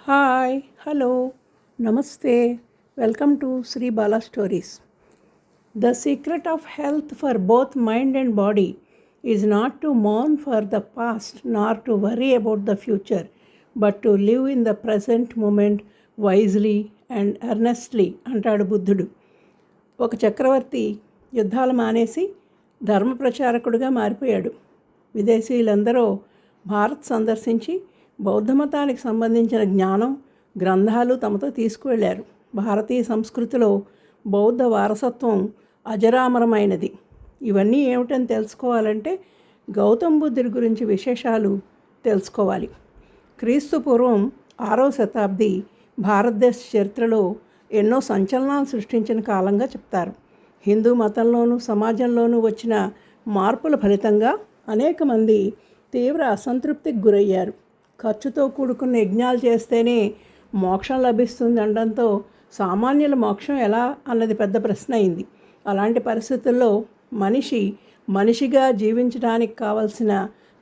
Hi, hello, namaste, welcome to Sri Bala Stories. The secret of health for both mind and body is not to mourn for the past nor to worry about the future, but to live in the present moment wisely and earnestly అంటాడు బుద్ధుడు. ఒక చక్రవర్తి యుద్ధాలు మానేసి ధర్మ ప్రచారకుడిగా మారిపోయాడు. విదేశీయులందరూ భారత్ సందర్శించి బౌద్ధ మతానికి సంబంధించిన జ్ఞానం గ్రంథాలు తమతో తీసుకువెళ్ళారు. భారతీయ సంస్కృతిలో బౌద్ధ వారసత్వం అజరామరమైనది. ఇవన్నీ ఏమిటని తెలుసుకోవాలంటే గౌతమ్ బుద్ధుడి గురించి విశేషాలు తెలుసుకోవాలి. క్రీస్తు పూర్వం 6వ శతాబ్ది భారతదేశ చరిత్రలో ఎన్నో సంచలనాలు సృష్టించిన కాలంగా చెప్తారు. హిందూ మతంలోనూ సమాజంలోనూ వచ్చిన మార్పుల ఫలితంగా అనేక మంది తీవ్ర అసంతృప్తికి గురయ్యారు. ఖర్చుతో కూడుకున్న యజ్ఞాలు చేస్తేనే మోక్షం లభిస్తుంది అనడంతో సామాన్యుల మోక్షం ఎలా అన్నది పెద్ద ప్రశ్న అయింది. అలాంటి పరిస్థితుల్లో మనిషిగా జీవించడానికి కావలసిన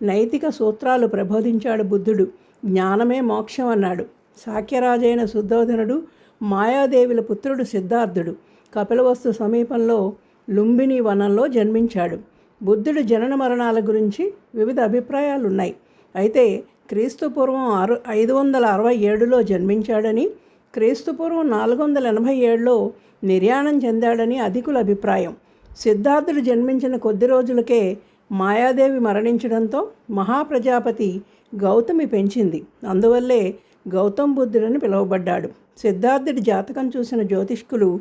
నైతిక సూత్రాలు ప్రబోధించాడు బుద్ధుడు. జ్ఞానమే మోక్షం అన్నాడు. శాక్యరాజైన శుద్ధోధనుడు మాయాదేవుల పుత్రుడు సిద్ధార్థుడు కపిలవస్తు సమీపంలో లుంబిని వనంలో జన్మించాడు. బుద్ధుడి జనన మరణాల గురించి వివిధ అభిప్రాయాలున్నాయి. అయితే క్రీస్తుపూర్వం 567లో జన్మించాడని, క్రీస్తుపూర్వం 487లో నిర్యాణం చెందాడని అధికుల అభిప్రాయం. సిద్ధార్థుడు జన్మించిన కొద్ది రోజులకే మాయాదేవి మరణించడంతో మహాప్రజాపతి గౌతమి పెంచింది. అందువల్లే గౌతమ్ బుద్ధుడని పిలువబడ్డాడు. సిద్ధార్థుడి జాతకం చూసిన జ్యోతిష్కులు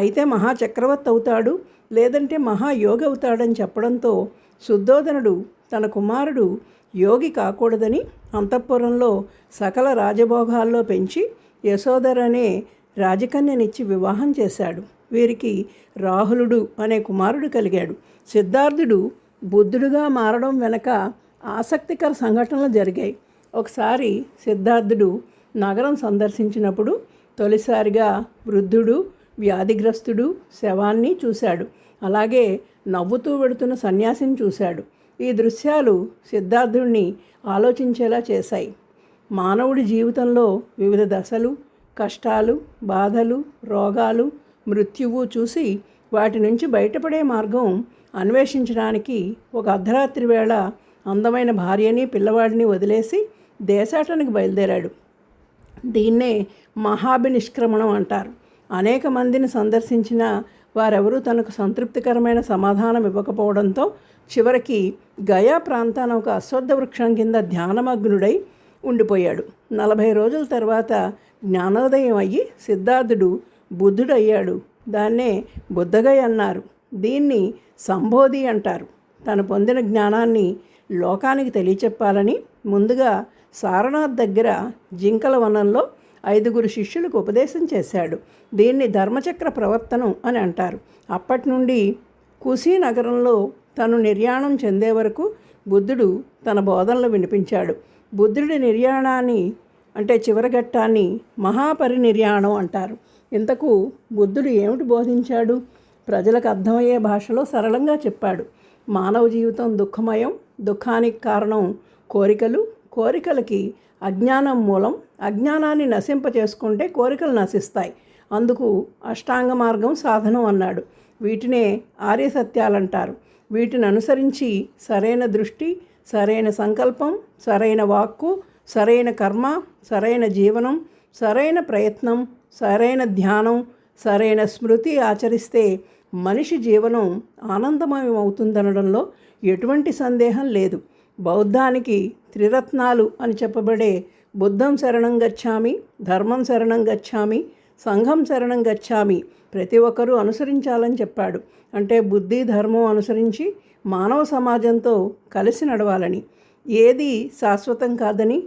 అయితే మహాచక్రవర్తి అవుతాడు, లేదంటే మహాయోగి అవుతాడని చెప్పడంతో శుద్ధోధనుడు తన కుమారుడు యోగి కాకూడదని అంతఃపురంలో సకల రాజభోగాల్లో పెంచి యశోధరనే రాజకన్యనిచ్చి వివాహం చేశాడు. వీరికి రాహులుడు అనే కుమారుడు కలిగాడు. సిద్ధార్థుడు బుద్ధుడుగా మారడం వెనక ఆసక్తికర సంఘటనలు జరిగాయి. ఒకసారి సిద్ధార్థుడు నగరం సందర్శించినప్పుడు తొలిసారిగా వృద్ధుడు, వ్యాధిగ్రస్తుడు శవాన్ని చూశాడు. అలాగే నవ్వుతూ వెడుతున్న సన్యాసిని చూశాడు. ఈ దృశ్యాలు సిద్ధార్థుడిని ఆలోచించేలా చేశాయి. మానవుడి జీవితంలో వివిధ దశలు, కష్టాలు, బాధలు, రోగాలు, మృత్యువు చూసి వాటి నుంచి బయటపడే మార్గం అన్వేషించడానికి ఒక అర్ధరాత్రి వేళ అందమైన భార్యని పిల్లవాడిని వదిలేసి దేశాటనకు బయలుదేరాడు. దీన్నే మహాభినిష్క్రమణం అంటారు. అనేక మందిని సందర్శించిన వారెవరూ తనకు సంతృప్తికరమైన సమాధానం ఇవ్వకపోవడంతో చివరికి గయా ప్రాంతాన ఒక అశ్వత్థ వృక్షం కింద ధ్యానమగ్నుడై ఉండిపోయాడు. 40 రోజుల తర్వాత జ్ఞానోదయం అయ్యి సిద్ధార్థుడు బుద్ధుడయ్యాడు. దాన్నే బుద్ధగయ అన్నారు. దీన్ని సంబోధి అంటారు. తను పొందిన జ్ఞానాన్ని లోకానికి తెలియచెప్పాలని ముందుగా సారనాథ్ దగ్గర జింకల వనంలో 5 శిష్యులకు ఉపదేశం చేశాడు. దీన్ని ధర్మచక్ర ప్రవర్తనం అని అంటారు. అప్పటి నుండి కుశీనగరంలో తను నిర్యాణం చెందే వరకు బుద్ధుడు తన బోధనలు వినిపించాడు. బుద్ధుడి నిర్యాణాన్ని అంటే చివరఘట్టాన్ని మహాపరినిర్యాణం అంటారు. ఇంతకు బుద్ధుడు ఏమిటి బోధించాడు? ప్రజలకు అర్థమయ్యే భాషలో సరళంగా చెప్పాడు. మానవ జీవితం దుఃఖమయం, దుఃఖానికి కారణం కోరికలు, కోరికలకి అజ్ఞానం మూలం, అజ్ఞానాన్ని నశింపచేసుకుంటే కోరికలు నశిస్తాయి. అందుకు అష్టాంగ మార్గం సాధనం అన్నాడు. వీటినే ఆర్యసత్యాలంటారు. వీటిని అనుసరించి సరైన దృష్టి, సరైన సంకల్పం, సరైన వాక్కు, సరైన కర్మ, సరైన జీవనం, సరైన ప్రయత్నం, సరైన ధ్యానం, సరైన స్మృతి ఆచరిస్తే మనిషి జీవనం ఆనందమయం అవుతుందనడంలో ఎటువంటి సందేహం లేదు. బౌద్ధానికి త్రిరత్నాలు అని చెప్పబడే బుద్ధం శరణం గచ్ఛామి, ధర్మం శరణం గచ్ఛామి, సంఘం శరణం గచ్ఛామి ప్రతి ఒక్కరూ అనుసరించాలని చెప్పాడు. అంటే బుద్ధి, ధర్మం అనుసరించి మానవ సమాజంతో కలిసి నడవాలని, ఏది శాశ్వతం కాదని,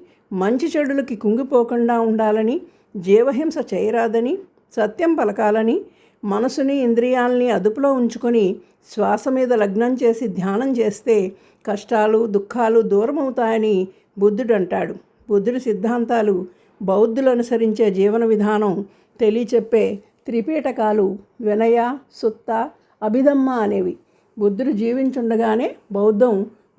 మంచి చెడులకి కుంగిపోకుండా ఉండాలని, జీవహింస చేయరాదని, సత్యం పలకాలని, మనసుని ఇంద్రియాలని అదుపులో ఉంచుకొని శ్వాస మీద లగ్నం చేసి ధ్యానం చేస్తే కష్టాలు, దుఃఖాలు దూరమవుతాయని బుద్ధుడు అంటాడు. బుద్ధుడి సిద్ధాంతాలు బౌద్ధులు అనుసరించే జీవన విధానం తెలియచెప్పే త్రిపీటకాలు వినయ, సుత్త, అభిధమ్మ అనేవి. బుద్ధుడు జీవించుండగానే బౌద్ధం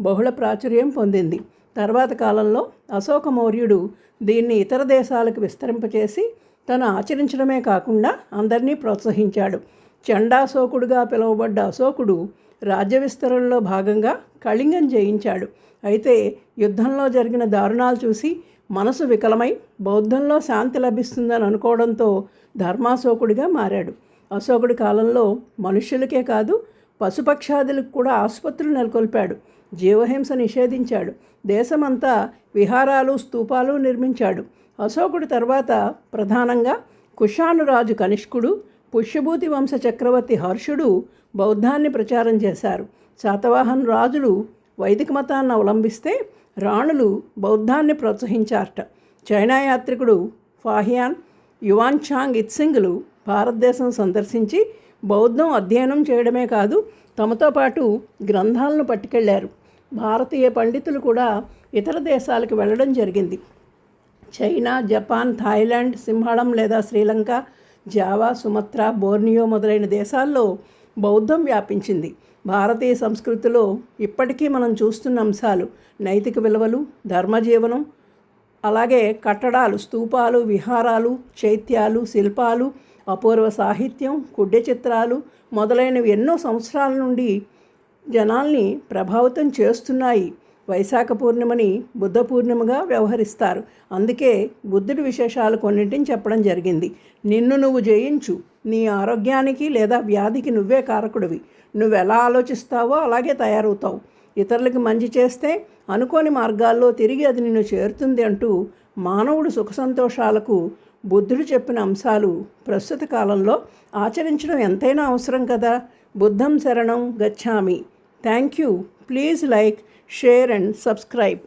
బహుళ ప్రాచుర్యం పొందింది. తర్వాత కాలంలో అశోక మౌర్యుడు దీన్ని ఇతర దేశాలకు విస్తరింపచేసి తను ఆచరించడమే కాకుండా అందరినీ ప్రోత్సహించాడు. చండాశోకుడుగా పిలువబడ్డ అశోకుడు రాజ్య విస్తరణలో భాగంగా కళింగం జయించాడు. అయితే యుద్ధంలో జరిగిన దారుణాలు చూసి మనసు వికలమై బౌద్ధంలో శాంతి లభిస్తుందని అనుకోవడంతో ధర్మాశోకుడిగా మారాడు. అశోకుడి కాలంలో మనుష్యులకే కాదు పశుపక్షాదులకు కూడా ఆసుపత్రులు నెలకొల్పాడు. జీవహింస నిషేధించాడు. దేశమంతా విహారాలు స్తూపాలు నిర్మించాడు. అశోకుడి తర్వాత ప్రధానంగా కుషాను రాజు కనిష్కుడు, పుష్యభూతి వంశ చక్రవర్తి హర్షుడు బౌద్ధాన్ని ప్రచారం చేశారు. శాతవాహన్ రాజులు వైదిక మతాన్ని అవలంబిస్తే రాణులు బౌద్ధాన్ని ప్రోత్సహించారట. చైనా యాత్రికుడు ఫాహియాన్, యువాన్చాంగ్ ఇత్సింగ్లు భారతదేశం సందర్శించి బౌద్ధం అధ్యయనం చేయడమే కాదు తమతో పాటు గ్రంథాలను పట్టుకెళ్లారు. భారతీయ పండితులు కూడా ఇతర దేశాలకు వెళ్ళడం జరిగింది. చైనా, జపాన్, థాయిలాండ్, సింహళం లేదా శ్రీలంక, జావా, సుమత్రా, బోర్నియో మొదలైన దేశాల్లో బౌద్ధం వ్యాపించింది. భారతీయ సంస్కృతిలో ఇప్పటికీ మనం చూస్తున్న అంశాలు నైతిక విలువలు, ధర్మజీవనం, అలాగే కట్టడాలు, స్తూపాలు, విహారాలు, చైత్యాలు, శిల్పాలు, అపూర్వ సాహిత్యం, కుడ్య చిత్రాలు మొదలైనవి ఎన్నో సంవత్సరాల నుండి జనాల్ని ప్రభావితం చేస్తున్నాయి. వైశాఖ పూర్ణిమని బుద్ధ పూర్ణిమగా వ్యవహరిస్తారు. అందుకే బుద్ధుడి విశేషాలు కొన్నింటిని చెప్పడం జరిగింది. నిన్ను నువ్వు జయించు. నీ ఆరోగ్యానికి లేదా వ్యాధికి నువ్వే కారకుడివి. నువ్వు ఎలా ఆలోచిస్తావో అలాగే తయారవుతావు. ఇతరులకు మంచి చేస్తే అనుకోని మార్గాల్లో తిరిగి అది నిన్ను చేరుతుంది అంటూ మానవుడు సుఖ సంతోషాలకు బుద్ధుడు చెప్పిన అంశాలు ప్రస్తుత కాలంలో ఆచరించడం ఎంతైనా అవసరం కదా. బుద్ధం శరణం గచ్ఛామి. Thank you. Please like, share and subscribe.